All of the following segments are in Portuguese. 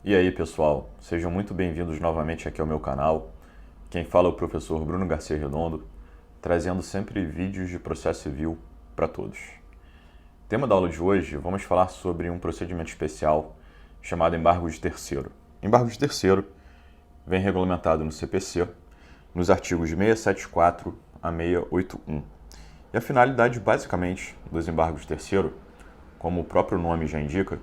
E aí, pessoal, sejam muito bem-vindos novamente aqui ao meu canal. Quem fala é o professor Bruno Garcia Redondo, trazendo sempre vídeos de processo civil para todos. Tema da aula de hoje, vamos falar sobre um procedimento especial chamado embargo de terceiro. Embargo de terceiro vem regulamentado no CPC, nos artigos 674 a 681. E a finalidade, basicamente, dos embargos de terceiro, como o próprio nome já indica,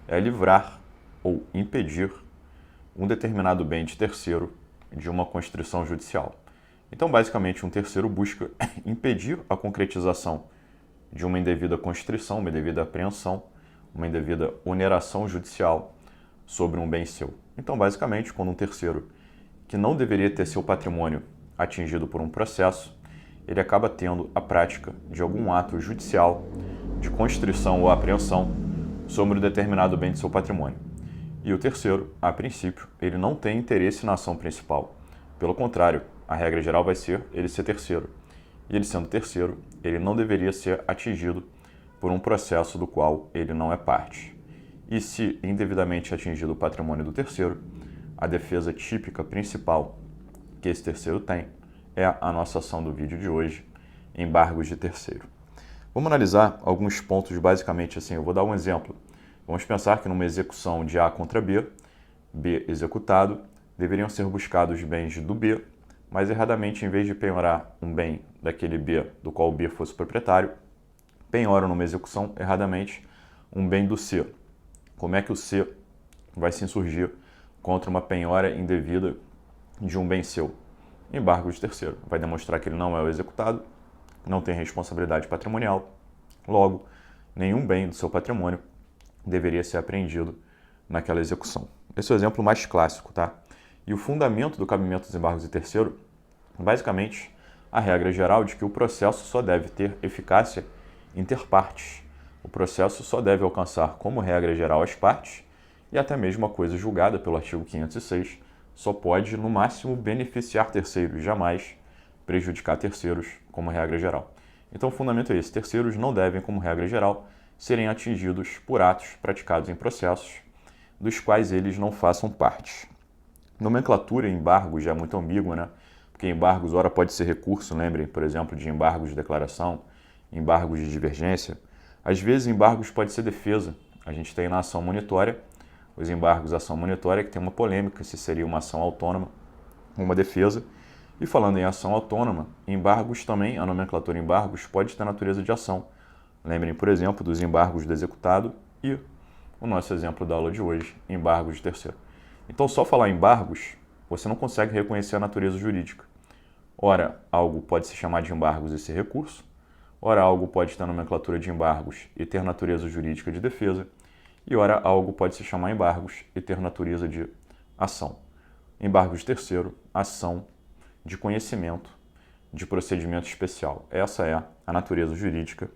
é livrar ou impedir um determinado bem de terceiro de uma constrição judicial. Então, basicamente, um terceiro busca impedir a concretização de uma indevida constrição, uma indevida apreensão, uma indevida oneração judicial sobre um bem seu. Então, basicamente, quando um terceiro que não deveria ter seu patrimônio atingido por um processo, ele acaba tendo a prática de algum ato judicial de constrição ou apreensão sobre um determinado bem de seu patrimônio. E o terceiro, a princípio, ele não tem interesse na ação principal. Pelo contrário, a regra geral vai ser ele ser terceiro. E ele sendo terceiro, ele não deveria ser atingido por um processo do qual ele não é parte. E se indevidamente atingido o patrimônio do terceiro, a defesa típica principal que esse terceiro tem é a nossa ação do vídeo de hoje, embargos de terceiro. Vamos analisar alguns pontos basicamente assim, eu vou dar um exemplo. Vamos pensar que numa execução de A contra B, B executado, deveriam ser buscados bens do B, mas erradamente, em vez de penhorar um bem daquele B do qual o B fosse proprietário, penhoram numa execução, erradamente, um bem do C. Como é que o C vai se insurgir contra uma penhora indevida de um bem seu? Embargo de terceiro. Vai demonstrar que ele não é o executado, não tem responsabilidade patrimonial, logo, nenhum bem do seu patrimônio deveria ser apreendido naquela execução. Esse é o exemplo mais clássico, tá? E o fundamento do cabimento dos embargos de terceiro, basicamente, a regra geral de que o processo só deve ter eficácia inter partes. O processo só deve alcançar como regra geral as partes e até mesmo a coisa julgada pelo artigo 506 só pode, no máximo, beneficiar terceiros, jamais prejudicar terceiros como regra geral. Então o fundamento é esse: terceiros não devem, como regra geral, serem atingidos por atos praticados em processos dos quais eles não façam parte. Nomenclatura em embargos já é muito ambígua, né? Porque embargos, ora pode ser recurso, lembrem, por exemplo, de embargos de declaração, embargos de divergência. Às vezes, embargos pode ser defesa. A gente tem na ação monitória, os embargos à ação monitória, que tem uma polêmica se seria uma ação autônoma ou uma defesa. E falando em ação autônoma, embargos também, a nomenclatura embargos pode ter natureza de ação. Lembrem, por exemplo, dos embargos do executado e o nosso exemplo da aula de hoje, embargos de terceiro. Então, só falar em embargos, você não consegue reconhecer a natureza jurídica. Ora, algo pode se chamar de embargos e ser recurso, ora, algo pode ter nomenclatura de embargos e ter natureza jurídica de defesa, e ora, algo pode se chamar embargos e ter natureza de ação. Embargos de terceiro, ação de conhecimento de procedimento especial. Essa é a natureza jurídica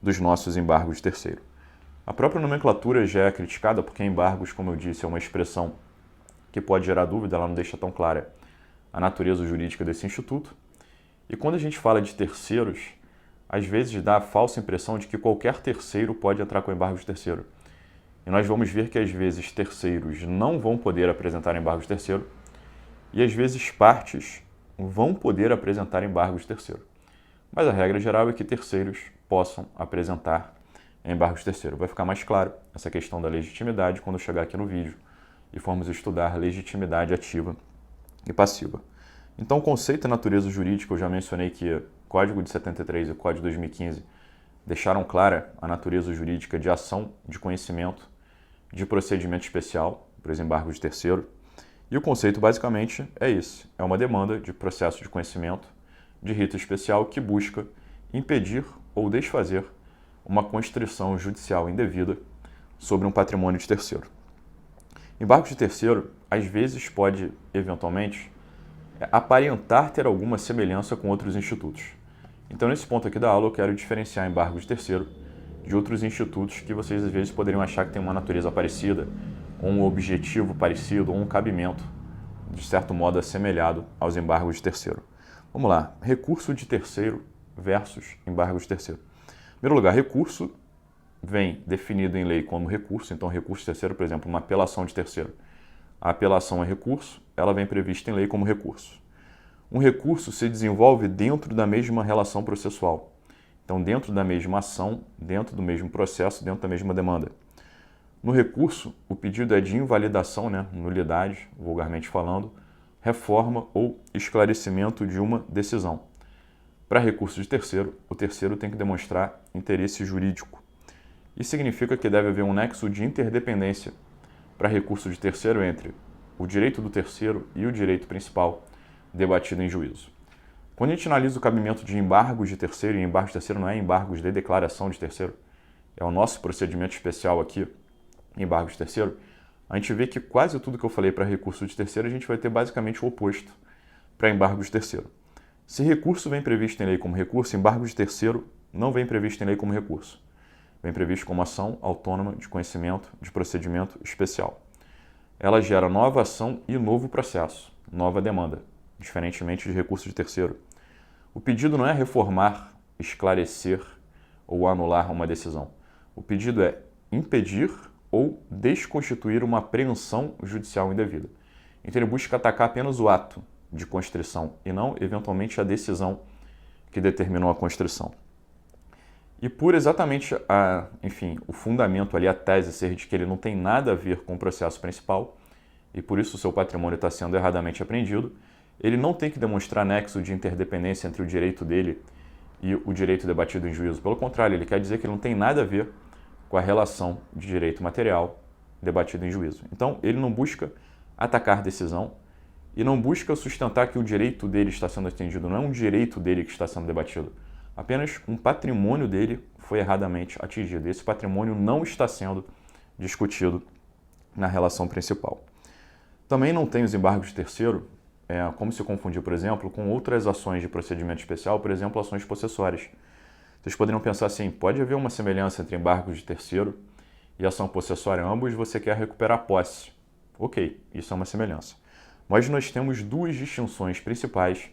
dos nossos embargos de terceiro. A própria nomenclatura já é criticada porque embargos, como eu disse, é uma expressão que pode gerar dúvida, ela não deixa tão clara a natureza jurídica desse instituto. E quando a gente fala de terceiros, às vezes dá a falsa impressão de que qualquer terceiro pode entrar com embargo de terceiro. E nós vamos ver que às vezes terceiros não vão poder apresentar embargo de terceiro e às vezes partes vão poder apresentar embargo de terceiro. Mas a regra geral é que terceiros possam apresentar embargo de terceiro. Vai ficar mais claro essa questão da legitimidade quando eu chegar aqui no vídeo e formos estudar legitimidade ativa e passiva. Então, o conceito e natureza jurídica, eu já mencionei que o Código de 73 e o Código de 2015 deixaram clara a natureza jurídica de ação de conhecimento de procedimento especial para os embargos de terceiro. E o conceito, basicamente, é esse. É uma demanda de processo de conhecimento de rito especial que busca impedir ou desfazer uma constrição judicial indevida sobre um patrimônio de terceiro. Embargo de terceiro, às vezes, pode, eventualmente, aparentar ter alguma semelhança com outros institutos. Então, nesse ponto aqui da aula, eu quero diferenciar embargo de terceiro de outros institutos que vocês, às vezes, poderiam achar que tem uma natureza parecida, ou um objetivo parecido, ou um cabimento, de certo modo, assemelhado aos embargos de terceiro. Vamos lá. Recurso de terceiro versus embargo de terceiro. Em primeiro lugar, recurso vem definido em lei como recurso. Então, recurso de terceiro, por exemplo, uma apelação de terceiro, A apelação é recurso, ela vem prevista em lei como recurso. Um recurso se desenvolve dentro da mesma relação processual. Então, dentro da mesma ação, dentro do mesmo processo, dentro da mesma demanda. No recurso, o pedido é de invalidação, nulidade, vulgarmente falando, reforma ou esclarecimento de uma decisão. Para recurso de terceiro, o terceiro tem que demonstrar interesse jurídico. Isso significa que deve haver um nexo de interdependência para recurso de terceiro entre o direito do terceiro e o direito principal debatido em juízo. Quando a gente analisa o cabimento de embargos de terceiro, e embargos de terceiro não é embargos de declaração de terceiro, é o nosso procedimento especial aqui, embargos de terceiro, a gente vê que quase tudo que eu falei para recurso de terceiro, a gente vai ter basicamente o oposto para embargos de terceiro. Se recurso vem previsto em lei como recurso, embargo de terceiro não vem previsto em lei como recurso. Vem previsto como ação autônoma de conhecimento de procedimento especial. Ela gera nova ação e novo processo, nova demanda, diferentemente de recurso de terceiro. O pedido não é reformar, esclarecer ou anular uma decisão. O pedido é impedir ou desconstituir uma apreensão judicial indevida. Então ele busca atacar apenas o ato de constrição e não, eventualmente, a decisão que determinou a constrição. E por exatamente o fundamento ali, a tese ser de que ele não tem nada a ver com o processo principal e por isso o seu patrimônio está sendo erradamente apreendido, ele não tem que demonstrar nexo de interdependência entre o direito dele e o direito debatido em juízo. Pelo contrário, ele quer dizer que ele não tem nada a ver com a relação de direito material debatido em juízo. Então, ele não busca atacar decisão e não busca sustentar que o direito dele está sendo atendido. Não é um direito dele que está sendo debatido. Apenas um patrimônio dele foi erradamente atingido. Esse patrimônio não está sendo discutido na relação principal. Também não tem os embargos de terceiro, como se confundir, por exemplo, com outras ações de procedimento especial, por exemplo, ações possessórias. Vocês poderiam pensar assim, pode haver uma semelhança entre embargos de terceiro e ação possessória. Ambos você quer recuperar a posse. Ok, isso é uma semelhança. Mas nós temos duas distinções principais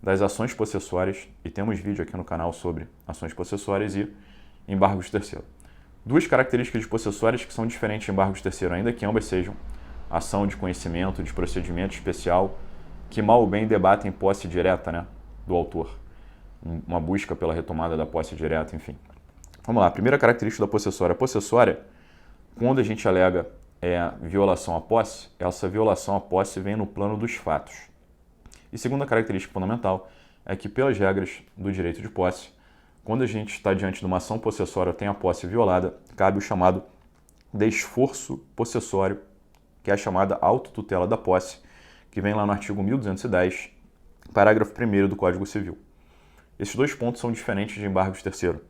das ações possessórias, e temos vídeo aqui no canal sobre ações possessórias e embargos de terceiro. Duas características de possessórias que são diferentes de embargos de terceiro, ainda que ambas sejam ação de conhecimento, de procedimento especial, que mal ou bem debatem posse direta do autor. Uma busca pela retomada da posse direta, enfim. Vamos lá, a primeira característica da possessória. A possessória, quando a gente alega violação à posse, essa violação à posse vem no plano dos fatos. E segunda característica fundamental é que, pelas regras do direito de posse, quando a gente está diante de uma ação possessória ou tem a posse violada, cabe o chamado desforço possessório, que é a chamada autotutela da posse, que vem lá no artigo 1210, parágrafo 1º do Código Civil. Esses dois pontos são diferentes de embargos de terceiro.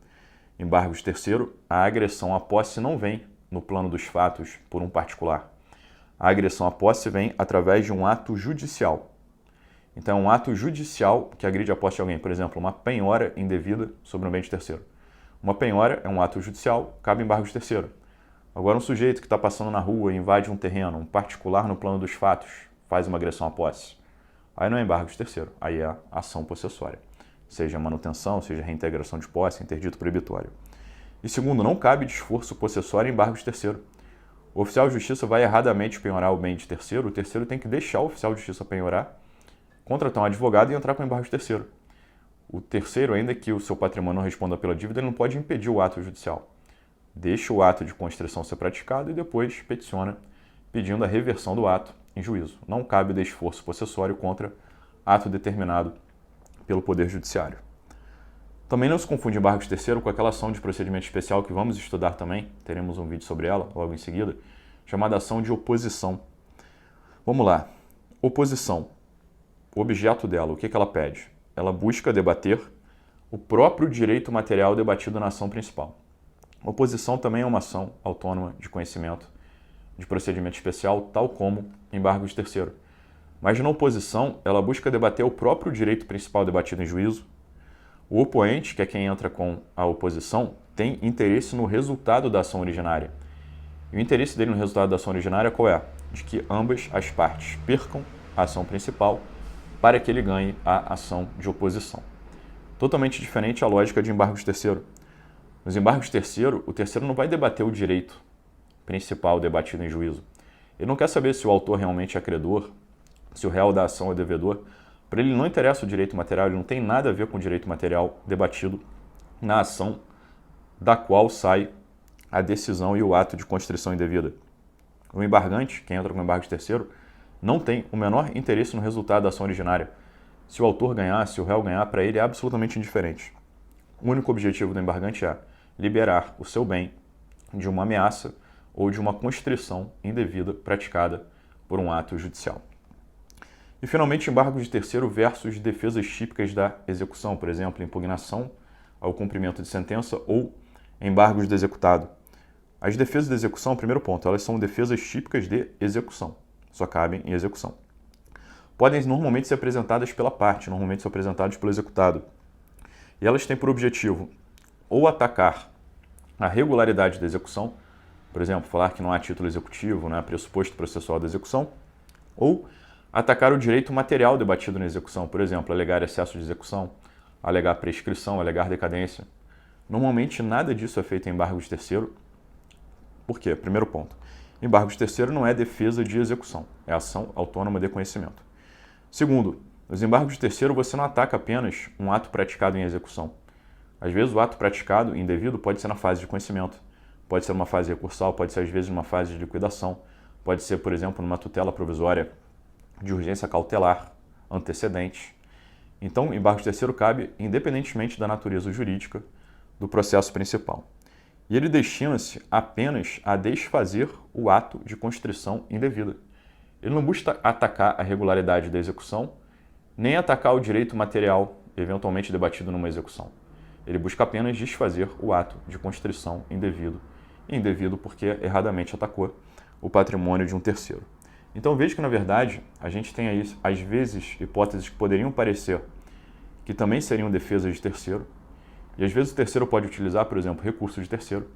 Embargos de terceiro, a agressão à posse não vem no plano dos fatos por um particular. A agressão à posse vem através de um ato judicial. Então, é um ato judicial que agride a posse de alguém. Por exemplo, uma penhora indevida sobre um bem de terceiro. Uma penhora é um ato judicial, cabe embargo de terceiro. Agora, um sujeito que está passando na rua e invade um terreno, um particular no plano dos fatos, faz uma agressão à posse. Aí não é embargo de terceiro, aí é ação possessória. Seja manutenção, seja reintegração de posse, interdito proibitório. E segundo, não cabe desforço possessório em embargo de terceiro. O oficial de justiça vai erradamente penhorar o bem de terceiro, o terceiro tem que deixar o oficial de justiça penhorar, contratar um advogado e entrar com embargo de terceiro. O terceiro, ainda que o seu patrimônio não responda pela dívida, ele não pode impedir o ato judicial. Deixa o ato de constrição ser praticado e depois peticiona pedindo a reversão do ato em juízo. Não cabe desforço possessório contra ato determinado pelo Poder Judiciário. Também não se confunde embargo de terceiro com aquela ação de procedimento especial que vamos estudar também, teremos um vídeo sobre ela logo em seguida, chamada ação de oposição. Vamos lá. Oposição. O objeto dela, o que ela pede? Ela busca debater o próprio direito material debatido na ação principal. Oposição também é uma ação autônoma de conhecimento de procedimento especial, tal como embargo de terceiro. Mas na oposição, ela busca debater o próprio direito principal debatido em juízo. O opoente, que é quem entra com a oposição, tem interesse no resultado da ação originária. E o interesse dele no resultado da ação originária qual é? De que ambas as partes percam a ação principal para que ele ganhe a ação de oposição. Totalmente diferente a lógica de embargo de terceiro. Nos embargos de terceiro, o terceiro não vai debater o direito principal debatido em juízo. Ele não quer saber se o autor realmente é credor, se o réu da ação é devedor. Para ele não interessa o direito material, ele não tem nada a ver com o direito material debatido na ação da qual sai a decisão e o ato de constrição indevida. O embargante, quem entra com embargo de terceiro, não tem o menor interesse no resultado da ação originária. Se o autor ganhar, se o réu ganhar, para ele é absolutamente indiferente. O único objetivo do embargante é liberar o seu bem de uma ameaça ou de uma constrição indevida praticada por um ato judicial. E, finalmente, embargos de terceiro versus defesas típicas da execução, por exemplo, impugnação ao cumprimento de sentença ou embargos do executado. As defesas de execução, primeiro ponto, elas são defesas típicas de execução, só cabem em execução. Podem normalmente ser apresentadas pela parte, normalmente são apresentadas pelo executado. E elas têm por objetivo ou atacar a regularidade da execução, por exemplo, falar que não há título executivo, não há pressuposto processual da execução, ou atacar o direito material debatido na execução, por exemplo, alegar excesso de execução, alegar prescrição, alegar decadência. Normalmente nada disso é feito em embargo de terceiro. Por quê? Primeiro ponto. Embargo de terceiro não é defesa de execução, é ação autônoma de conhecimento. Segundo, nos embargos de terceiro você não ataca apenas um ato praticado em execução. Às vezes o ato praticado indevido pode ser na fase de conhecimento, pode ser numa fase recursal, pode ser às vezes numa fase de liquidação, pode ser, por exemplo, numa tutela provisória de urgência cautelar antecedente. Então, embargo de terceiro cabe independentemente da natureza jurídica do processo principal. E ele destina-se apenas a desfazer o ato de constrição indevida. Ele não busca atacar a regularidade da execução, nem atacar o direito material eventualmente debatido numa execução. Ele busca apenas desfazer o ato de constrição indevido. Indevido porque erradamente atacou o patrimônio de um terceiro. Então veja que, na verdade, a gente tem aí, às vezes, hipóteses que poderiam parecer que também seriam defesas de terceiro, e às vezes o terceiro pode utilizar, por exemplo, recurso de terceiro,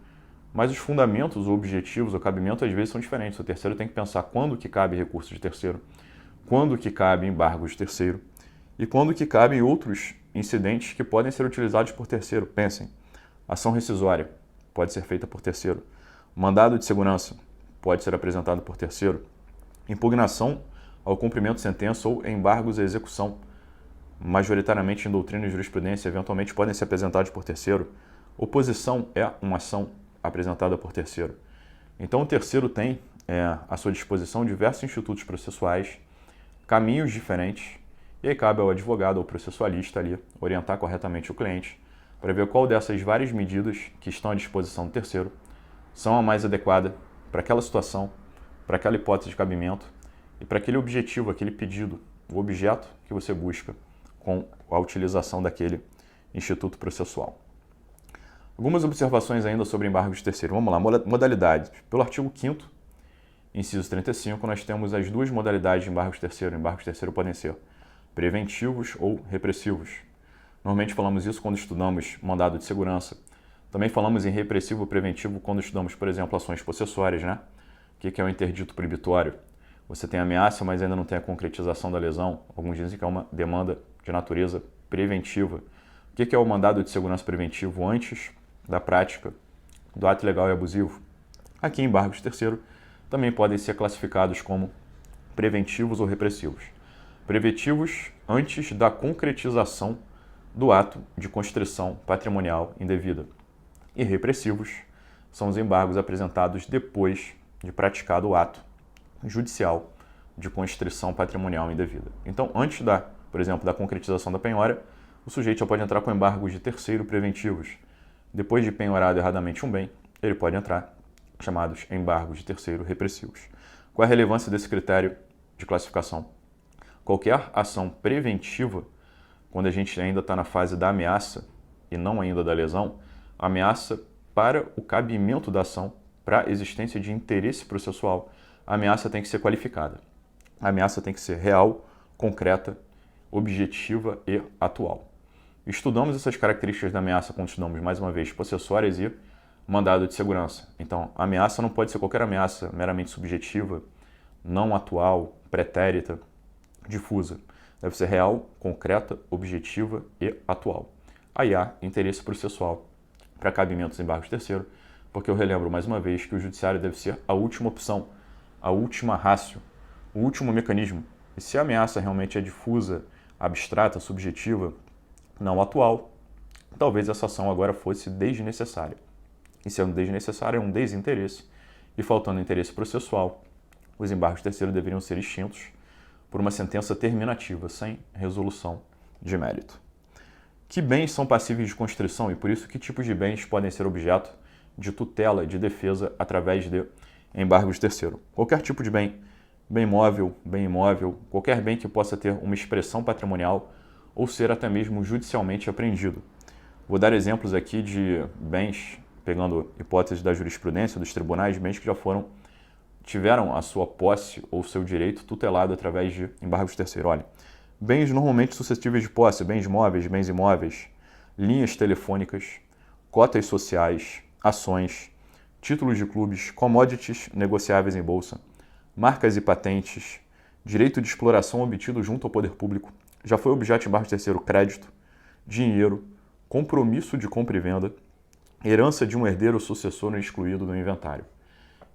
mas os fundamentos, os objetivos, o cabimento, às vezes são diferentes. O terceiro tem que pensar quando que cabe recurso de terceiro, quando que cabe embargo de terceiro, e quando que cabem outros incidentes que podem ser utilizados por terceiro. Pensem, ação rescisória pode ser feita por terceiro, mandado de segurança pode ser apresentado por terceiro, impugnação ao cumprimento de sentença ou embargos à execução, majoritariamente em doutrina e jurisprudência, eventualmente podem ser apresentados por terceiro. Oposição é uma ação apresentada por terceiro. Então o terceiro tem à sua disposição diversos institutos processuais, caminhos diferentes, e aí cabe ao advogado ou processualista ali orientar corretamente o cliente para ver qual dessas várias medidas que estão à disposição do terceiro são a mais adequada para aquela situação, para aquela hipótese de cabimento e para aquele objetivo, aquele pedido, o objeto que você busca com a utilização daquele instituto processual. Algumas observações ainda sobre embargos de terceiro. Vamos lá, modalidades. Pelo artigo 5º, inciso 35, nós temos as duas modalidades de embargos de terceiro. Embargos de terceiro podem ser preventivos ou repressivos. Normalmente falamos isso quando estudamos mandado de segurança. Também falamos em repressivo preventivo quando estudamos, por exemplo, ações possessórias, né? O que é o interdito proibitório? Você tem ameaça, mas ainda não tem a concretização da lesão. Alguns dizem que é uma demanda de natureza preventiva. O que é o mandado de segurança preventivo antes da prática do ato ilegal e abusivo? Aqui, embargos de terceiro também podem ser classificados como preventivos ou repressivos. Preventivos antes da concretização do ato de constrição patrimonial indevida. E repressivos são os embargos apresentados depois de praticado o ato judicial de constrição patrimonial indevida. Então, antes por exemplo, da concretização da penhora, o sujeito já pode entrar com embargos de terceiro preventivos. Depois de penhorado erradamente um bem, ele pode entrar chamados embargos de terceiro repressivos. Qual a relevância desse critério de classificação? Qualquer ação preventiva, quando a gente ainda está na fase da ameaça e não ainda da lesão, ameaça para o cabimento da ação, para a existência de interesse processual, a ameaça tem que ser qualificada. A ameaça tem que ser real, concreta, objetiva e atual. Estudamos essas características da ameaça quando estudamos, mais uma vez, possessórias e mandado de segurança. Então, a ameaça não pode ser qualquer ameaça meramente subjetiva, não atual, pretérita, difusa. Deve ser real, concreta, objetiva e atual. Aí há interesse processual para cabimento dos embargos de terceiro, porque eu relembro mais uma vez que o judiciário deve ser a última opção a última ratio, o último mecanismo. E se a ameaça realmente é difusa, abstrata, subjetiva, não atual, talvez essa ação agora fosse desnecessária. E sendo desnecessária, é um desinteresse. E faltando interesse processual, os embargos terceiros deveriam ser extintos por uma sentença terminativa, sem resolução de mérito. Que bens são passíveis de constrição e, por isso, que tipos de bens podem ser objeto de tutela, de defesa, através de embargos terceiros? Qualquer tipo de bem, bem móvel, bem imóvel, qualquer bem que possa ter uma expressão patrimonial ou ser até mesmo judicialmente apreendido. Vou dar exemplos aqui de bens, pegando hipóteses da jurisprudência, dos tribunais, bens que já tiveram a sua posse ou seu direito tutelado através de embargos terceiros. Olha, bens normalmente suscetíveis de posse, bens móveis, bens imóveis, linhas telefônicas, cotas sociais, ações, títulos de clubes, commodities negociáveis em bolsa, marcas e patentes, direito de exploração obtido junto ao poder público, já foi objeto de embargo terceiro crédito, dinheiro, compromisso de compra e venda, herança de um herdeiro ou sucessor excluído do inventário.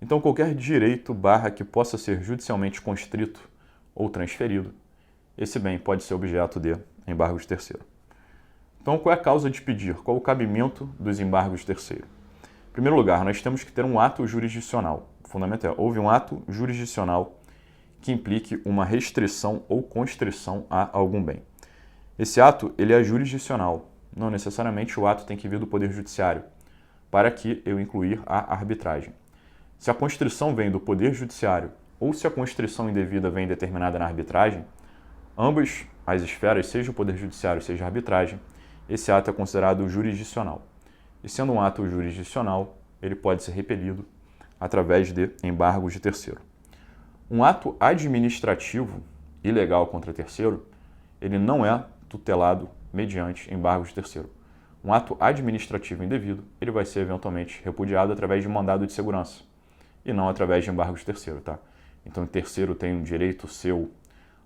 Então, qualquer direito que possa ser judicialmente constrito ou transferido, esse bem pode ser objeto de embargos terceiros. Então, qual é a causa de pedir? Qual o cabimento dos embargos terceiros? Em primeiro lugar, nós temos que ter um ato jurisdicional. O fundamento é, houve um ato jurisdicional que implique uma restrição ou constrição a algum bem. Esse ato, ele é jurisdicional. Não necessariamente o ato tem que vir do Poder Judiciário, para que eu incluir a arbitragem. Se a constrição vem do Poder Judiciário ou se a constrição indevida vem determinada na arbitragem, ambas as esferas, seja o Poder Judiciário, seja a arbitragem, esse ato é considerado jurisdicional. E sendo um ato jurisdicional, ele pode ser repelido através de embargos de terceiro. Um ato administrativo ilegal contra terceiro, ele não é tutelado mediante embargos de terceiro. Um ato administrativo indevido, ele vai ser eventualmente repudiado através de mandado de segurança e não através de embargos de terceiro, tá? Então, o terceiro tem um direito seu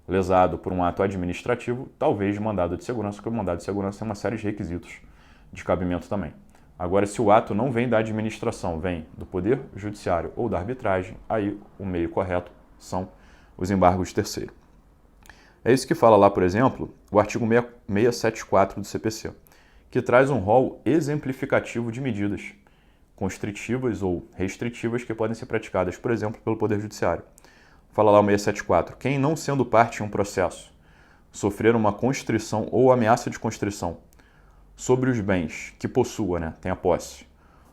lesado por um ato administrativo, talvez de mandado de segurança, porque o mandado de segurança tem uma série de requisitos de cabimento também. Agora, se o ato não vem da administração, vem do Poder Judiciário ou da arbitragem, aí o meio correto são os embargos de terceiro. É isso que fala lá, por exemplo, o artigo 674 do CPC, que traz um rol exemplificativo de medidas constritivas ou restritivas que podem ser praticadas, por exemplo, pelo Poder Judiciário. Fala lá o 674. Quem não sendo parte em um processo sofrer uma constrição ou ameaça de constrição sobre os bens que possua, tenha posse,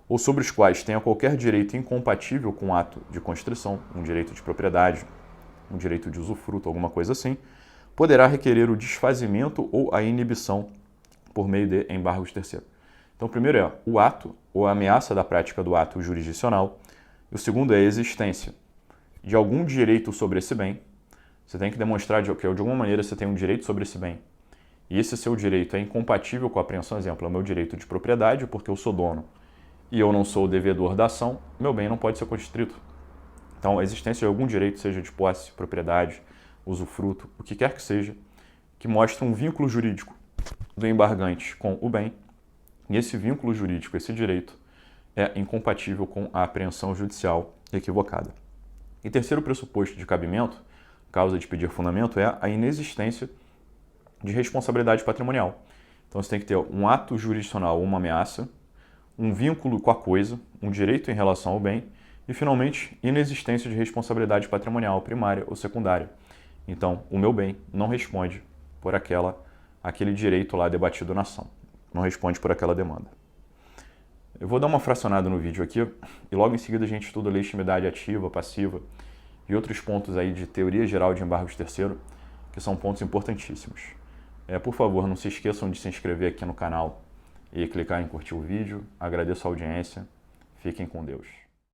ou sobre os quais tenha qualquer direito incompatível com o ato de constrição, um direito de propriedade, um direito de usufruto, alguma coisa assim, poderá requerer o desfazimento ou a inibição por meio de embargos terceiros. Então, o primeiro é o ato ou a ameaça da prática do ato jurisdicional, e o segundo é a existência de algum direito sobre esse bem. Você tem que demonstrar que, de alguma maneira, você tem um direito sobre esse bem. E esse seu direito é incompatível com a apreensão. Exemplo, é o meu direito de propriedade, porque eu sou dono e eu não sou o devedor da ação, meu bem não pode ser constrito. Então, a existência de algum direito, seja de posse, propriedade, usufruto, o que quer que seja, que mostre um vínculo jurídico do embargante com o bem, e esse vínculo jurídico, esse direito, é incompatível com a apreensão judicial equivocada. E terceiro pressuposto de cabimento, causa de pedir fundamento, é a inexistência de responsabilidade patrimonial. Então você tem que ter um ato jurisdicional ou uma ameaça, um vínculo com a coisa, um direito em relação ao bem e, finalmente, inexistência de responsabilidade patrimonial primária ou secundária. Então, o meu bem não responde por aquele direito lá debatido na ação. Não responde por aquela demanda. Eu vou dar uma fracionada no vídeo aqui e logo em seguida a gente estuda legitimidade ativa, passiva e outros pontos aí de teoria geral de embargos terceiro, que são pontos importantíssimos. Por favor, não se esqueçam de se inscrever aqui no canal e clicar em curtir o vídeo. Agradeço a audiência. Fiquem com Deus.